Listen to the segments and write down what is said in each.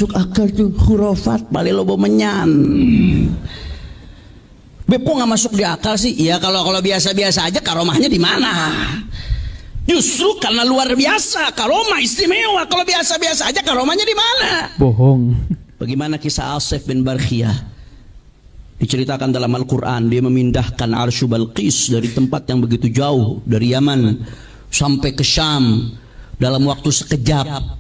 masuk akal tuh, khurafat balik lobo menyan. Bepo nggak masuk di akal sih? Iya kalau biasa-biasa aja karomahnya di mana? Justru karena luar biasa, karomah istimewa. Kalau biasa-biasa aja karomahnya di mana? Bohong. Bagaimana kisah Asif bin Barkhiyah? Diceritakan dalam Al-Quran, dia memindahkan Arsy Balqis dari tempat yang begitu jauh, dari Yaman sampai ke Syam dalam waktu sekejap.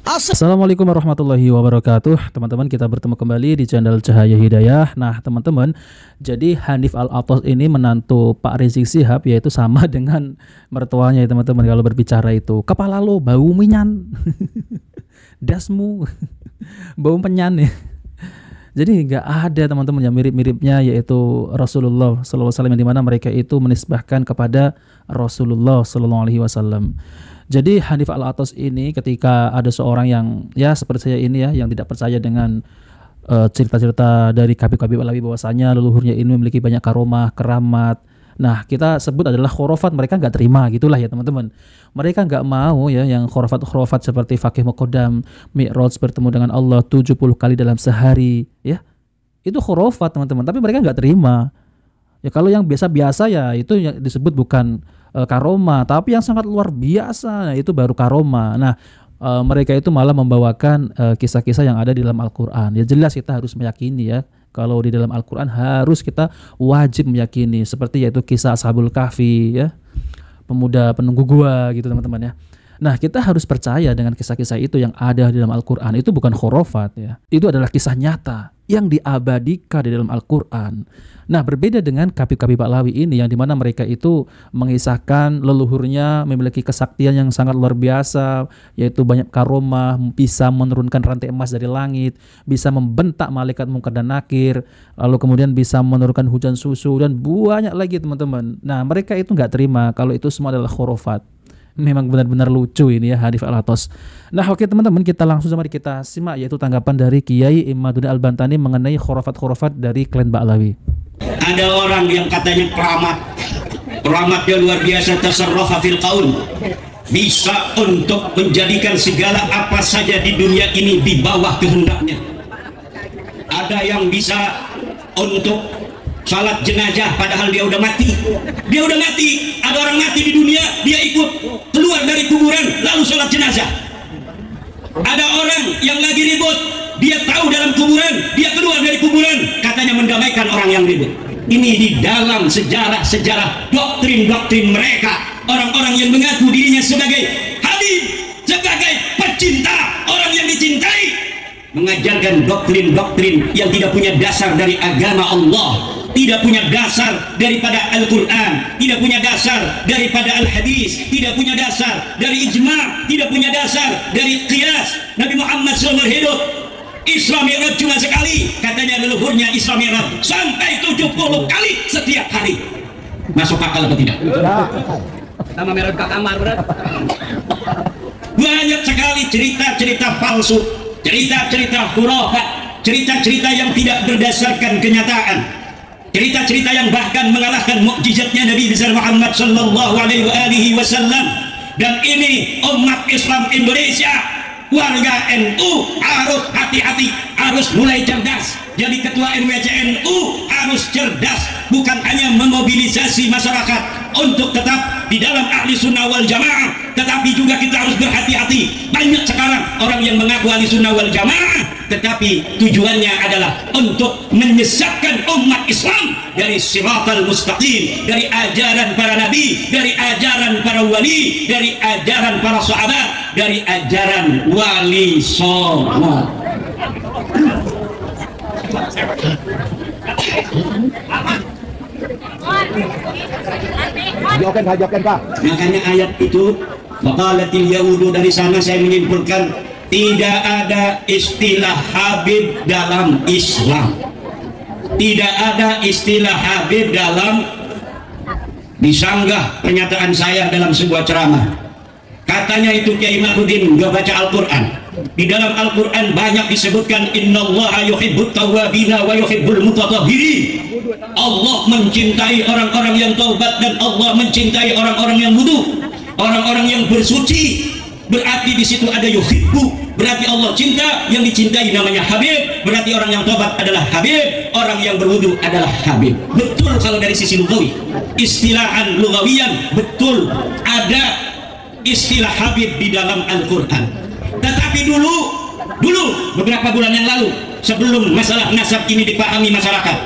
Assalamualaikum warahmatullahi wabarakatuh. Teman-teman, kita bertemu kembali di channel Cahaya Hidayah. Nah teman-teman, jadi Hanif Al-Athos ini menantu Pak Rizik Syihab, yaitu sama dengan mertuanya ya teman-teman. Kalau berbicara itu, kepala lo bau minyan, dasmu bau penyan ya. Jadi nggak ada teman-teman yang mirip-miripnya, yaitu Rasulullah SAW, yang dimana mereka itu menisbahkan kepada Rasulullah SAW. Jadi Hanif Al-Athos ini ketika ada seorang yang ya seperti saya ini ya, yang tidak percaya dengan cerita-cerita dari Habib Alawi bahwasanya leluhurnya ini memiliki banyak karomah, keramat. Nah kita sebut adalah khurafat, mereka nggak terima gitulah ya teman-teman. Mereka nggak mau ya yang khurafat seperti Faqih Muqaddam, Mi'raj bertemu dengan Allah 70 kali dalam sehari ya. Itu khurafat teman-teman, tapi mereka nggak terima. Ya kalau yang biasa-biasa ya itu yang disebut bukan karoma, tapi yang sangat luar biasa, nah, itu baru karoma. Nah mereka itu malah membawakan kisah-kisah yang ada di dalam Al-Quran. Ya jelas kita harus meyakini ya, kalau di dalam Al-Quran harus kita wajib meyakini, seperti yaitu kisah Ashabul Kahfi ya, pemuda penunggu gua gitu teman-teman ya. Nah kita harus percaya dengan kisah-kisah itu yang ada di dalam Al-Quran. Itu bukan khurafat ya, itu adalah kisah nyata yang diabadikan di dalam Al-Quran. Nah berbeda dengan Habib Alawi ini, yang dimana mereka itu mengisahkan leluhurnya memiliki kesaktian yang sangat luar biasa, yaitu banyak karomah, bisa menurunkan rantai emas dari langit, bisa membentak malaikat Munkar dan Nakir, lalu kemudian bisa menurunkan hujan susu, dan banyak lagi teman-teman. Nah mereka itu nggak terima kalau itu semua adalah khurafat. Memang benar-benar lucu ini ya Hanif Al-Athos. Nah oke teman-teman, kita langsung mari kita simak yaitu tanggapan dari Kiai Imaduddin Al-Bantani mengenai khurafat-khurafat dari klan Ba'alawi. Ada orang yang katanya keramatnya luar biasa, tasarrafa fil qaul, bisa untuk menjadikan segala apa saja di dunia ini di bawah kehendaknya. Ada yang bisa untuk salat jenazah padahal dia udah mati. Dia udah mati, ada orang mati di dunia, dia ikut keluar dari kuburan lalu salat jenazah. Ada orang yang lagi ribut, dia tahu dalam kuburan, dia keluar dari kuburan, katanya mendamaikan orang yang ribut. Ini di dalam sejarah doktrin mereka, orang-orang yang mengaku dirinya sebagai habib, sebagai pecinta, orang yang dicintai, mengajarkan doktrin yang tidak punya dasar dari agama Allah, tidak punya dasar daripada Al-Quran, tidak punya dasar daripada Al-Hadis, tidak punya dasar dari ijma', tidak punya dasar dari qiyas. Nabi Muhammad SAW hidup, Isra Mi'raj cuma sekali, katanya leluhurnya Isra Mi'raj sampai 70 kali setiap hari. Masuk akal atau tidak? Sama Mi'raj ke kamar. Banyak sekali cerita-cerita palsu, cerita-cerita khurafat, cerita-cerita yang tidak berdasarkan kenyataan, cerita-cerita yang bahkan mengalahkan mukjizatnya Nabi besar Muhammad sallallahu alaihi wasallam. Dan ini umat Islam Indonesia, warga NU harus hati-hati, harus mulai cerdas. Jadi ketua NWC NU harus cerdas, bukan hanya memobilisasi masyarakat untuk tetap di dalam ahli sunnah wal jamaah, tetapi juga kita harus berhati-hati. Banyak sekarang orang yang mengaku ahli sunnah wal jamaah, tetapi tujuannya adalah untuk menyesatkan umat Islam dari siratal mustaqim, dari ajaran para nabi, dari ajaran para wali, dari ajaran para sahabat, dari ajaran wali songo. Makanya ayat itu, waqalatil yahudu, dari sana saya menyimpulkan tidak ada istilah habib dalam Islam. Tidak ada istilah habib dalam, disanggah pernyataan saya dalam sebuah ceramah. Katanya itu Kiai Imaduddin gak baca Al-Quran. Di dalam Al-Quran banyak disebutkan innallaha yuhibbut tawwabina wa yuhibbul mutatahhirin. Allah mencintai orang-orang yang taubat dan Allah mencintai orang-orang yang wudu, orang-orang yang bersuci. Berarti di situ ada yuhibbu, berarti Allah cinta, yang dicintai namanya Habib, berarti orang yang tobat adalah Habib, orang yang berwudu adalah Habib. Betul kalau dari sisi lugawi, istilahan lugawiyan betul ada istilah Habib di dalam Al-Quran. Tetapi dulu beberapa bulan yang lalu, sebelum masalah nasab ini dipahami masyarakat,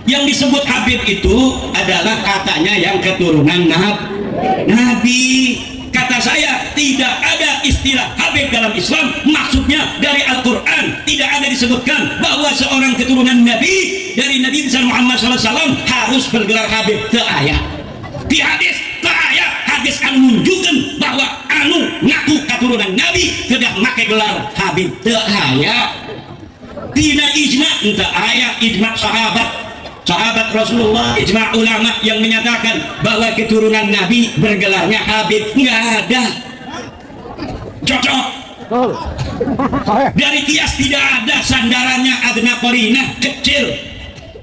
yang disebut Habib itu adalah katanya yang keturunan Nabi. Kata saya, tidak ada istilah Habib dalam Islam. Maksudnya dari Al-Quran tidak ada disebutkan bahwa seorang keturunan Nabi dari Nabi besar Muhammad SAW harus bergelar Habib. Teu aya di hadis, teu aya hadis anu menunjukkan bahwa anu ngaku keturunan Nabi tidak make gelar Habib. Teu aya. Tina ijma, teu aya ijma sahabat Rasulullah, ijma ulama yang menyatakan bahwa keturunan Nabi bergelarnya Habib. Nggak ada. Cocok. Dari kias tidak ada sandarannya, adna qarinah kecil.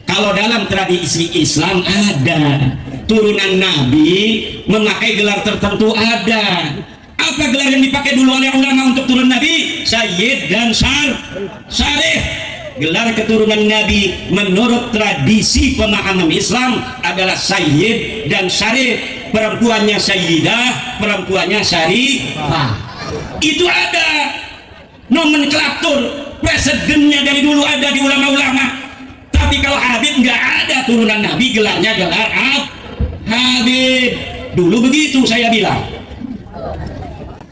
Kalau dalam tradisi Islam ada turunan Nabi memakai gelar tertentu, ada. Apa gelar yang dipakai dulu oleh ulama untuk turun Nabi? Sayyid dan Syarif. Gelar keturunan Nabi menurut tradisi pemahaman Islam adalah Sayyid dan Syarif. Perempuannya Sayyidah, perempuannya Syarifah. Itu ada nomenklatur, presidennya dari dulu ada di ulama-ulama. Tapi kalau Habib nggak ada turunan Nabi, gelarnya gelar Habib. Dulu begitu saya bilang.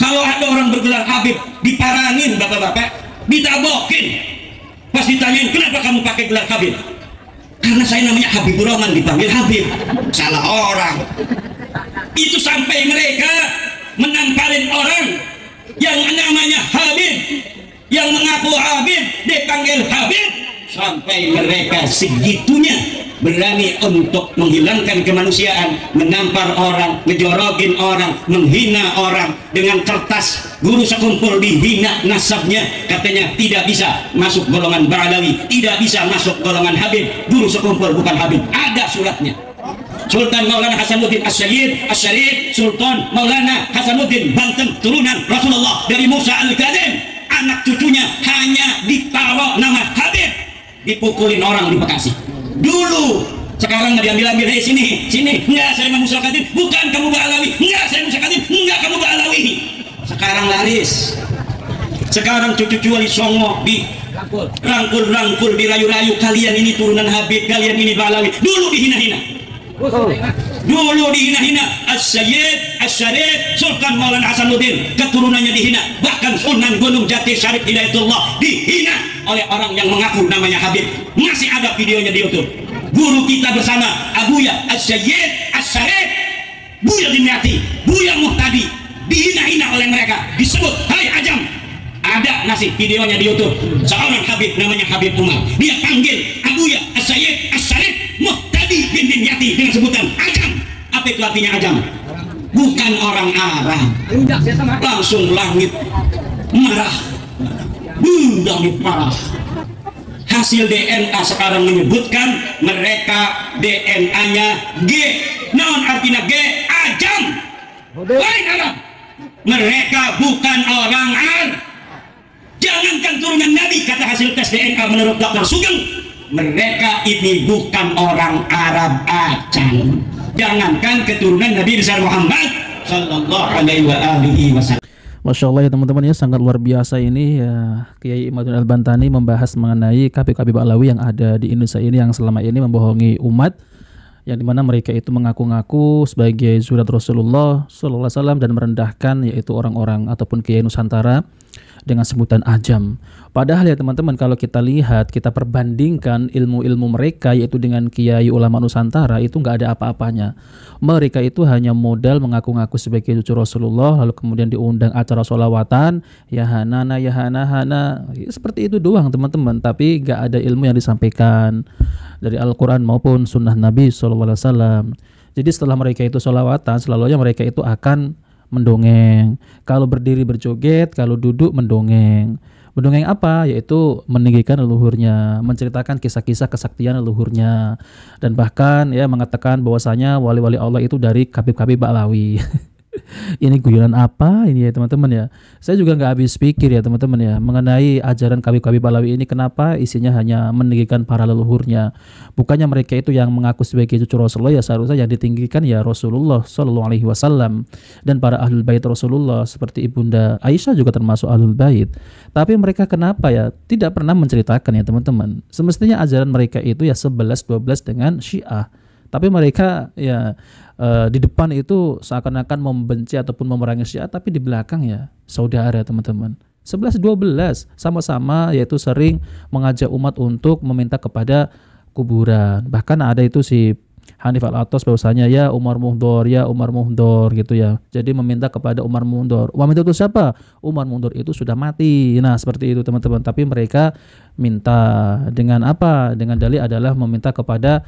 Kalau ada orang bergelar Habib, diparangin bapak-bapak, ditabokin. Pas ditanyain, kenapa kamu pakai gelar Habib? Karena saya namanya Habibur Rahman, dipanggil Habib. Salah orang. Itu sampai mereka menampalin orang yang namanya Habib, yang mengaku Habib dipanggil Habib, sampai mereka segitunya berani untuk menghilangkan kemanusiaan, menampar orang, ngejorogin orang, menghina orang dengan kertas. Guru sekumpul dihina nasabnya, katanya tidak bisa masuk golongan Ba'alawi, tidak bisa masuk golongan Habib. Guru sekumpul bukan Habib, ada suratnya. Sultan Maulana Hasanuddin As-Sayyid As-Syarif, Sultan Maulana Hasanuddin Banten, turunan Rasulullah dari Musa Al-Kadzim, anak cucunya hanya ditaruh nama Habib, dipukulin orang di Bekasi dulu. Sekarang nggak diambil-ambil, hei sini, enggak saya Musa Al-Kadzim, bukan kamu Ba'alawi, enggak saya Musa Al-Kadzim, enggak kamu Ba'alawi. Sekarang laris. Sekarang cucu-cucu wali songo di rangkul-rangkul, dirayu-rayu, kalian ini turunan Habib, kalian ini Ba'alawi. Dulu dihina-hina. Dulu dihina-hina. As-Sayyid As-Syarif, Sultan Maulana Hasanuddin, keturunannya dihina. Bahkan Sunan Gunung Jati Syarif Hidayatullah dihina oleh orang yang mengaku namanya Habib. Masih ada videonya di YouTube. Guru kita bersama Abuya As-Sayyid As-Syarif, Buya Dimyati, Buya Muhtadi, dihina-hina oleh mereka, disebut hai ajam. Ada ngasih videonya di YouTube. Seorang Habib namanya Habib Umar, dia panggil Abuya As-Sayyid As-Syarif Muhtadi bin Dimyati dengan sebutan ajam. Apa itu artinya ajam? Bukan orang Arab. Langsung langit marah, langit marah. Hasil DNA sekarang menyebutkan mereka DNA-nya G. Naon artinya G? Ajam. Lain Arab. Mereka bukan orang Arab. Jangankan turunan Nabi, kata hasil tes DNA menurut Dr. Sugeng, mereka ini bukan orang Arab acang. Jangankan keturunan Nabi besar Muhammad sallallahu alaihi wasallam. Masya Allah ya teman-teman, ya sangat luar biasa ini ya, Kiai Imaduddin Al-Bantani membahas mengenai Habib-Habib Ba'alawi yang ada di Indonesia ini, yang selama ini membohongi umat, yang dimana mereka itu mengaku-ngaku sebagai zuriat Rasulullah sallallahu alaihi wasallam dan merendahkan yaitu orang-orang ataupun Kiai Nusantara dengan sebutan ajam. Padahal ya teman-teman, kalau kita lihat, kita perbandingkan ilmu-ilmu mereka yaitu dengan kiai ulama Nusantara, itu nggak ada apa-apanya. Mereka itu hanya modal mengaku-ngaku sebagai cucu Rasulullah, lalu kemudian diundang acara sholawatan, ya hana, ya seperti itu doang teman-teman. Tapi nggak ada ilmu yang disampaikan dari Al-Quran maupun sunnah Nabi SAW. Jadi setelah mereka itu sholawatan, selalunya mereka itu akan mendongeng. Kalau berdiri berjoget, kalau duduk mendongeng. Mendongeng apa? Yaitu meninggikan leluhurnya, menceritakan kisah-kisah kesaktian leluhurnya, dan bahkan ya mengatakan bahwasanya wali-wali Allah itu dari Habib-Habib Ba'alawi. Ini guyonan apa ini ya teman-teman ya. Saya juga nggak habis pikir ya teman-teman ya mengenai ajaran Habib Alawi ini, kenapa isinya hanya meninggikan para leluhurnya. Bukannya mereka itu yang mengaku sebagai cucu Rasulullah, ya seharusnya yang ditinggikan ya Rasulullah Shallallahu Alaihi Wasallam dan para ahlul bait Rasulullah seperti ibunda Aisyah juga termasuk ahlul bait. Tapi mereka kenapa ya tidak pernah menceritakan ya teman-teman. Semestinya ajaran mereka itu ya 11-12 dengan Syiah. Tapi mereka ya di depan itu seakan-akan membenci ataupun memerangi Syiah, tapi di belakang ya saudara teman-teman. 11-12 sama-sama yaitu sering mengajak umat untuk meminta kepada kuburan. Bahkan ada itu si Hanif Al-Attas bahwasanya ya Umar Muhdor gitu ya. Jadi meminta kepada Umar Muhdor. Umar Muhdor itu siapa? Umar Muhdor itu sudah mati. Nah, seperti itu teman-teman. Tapi mereka minta dengan apa? Dengan dalil adalah meminta kepada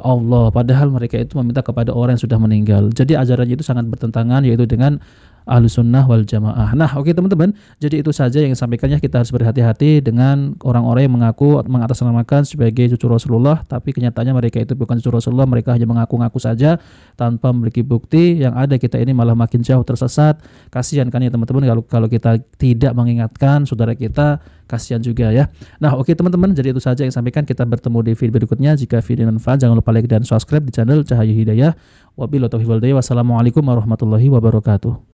Allah, padahal mereka itu meminta kepada orang yang sudah meninggal. Jadi ajarannya itu sangat bertentangan yaitu dengan Ahlussunnah wal Jamaah. Nah, oke teman-teman, jadi itu saja yang sampaikannya. Kita harus berhati-hati dengan orang-orang yang mengaku mengatasnamakan sebagai cucu Rasulullah, tapi kenyataannya mereka itu bukan cucu Rasulullah, mereka hanya mengaku-ngaku saja tanpa memiliki bukti. Yang ada kita ini malah makin jauh tersesat. Kasihan kan ya teman-teman kalau kita tidak mengingatkan saudara kita, kasihan juga ya. Nah, oke teman-teman, jadi itu saja yang sampaikan. Kita bertemu di video berikutnya. Jika video manfaat, jangan lupa like dan subscribe di channel Cahaya Hidayah. Wabillahi taufiq wal hidayah. Wassalamualaikum warahmatullahi wabarakatuh.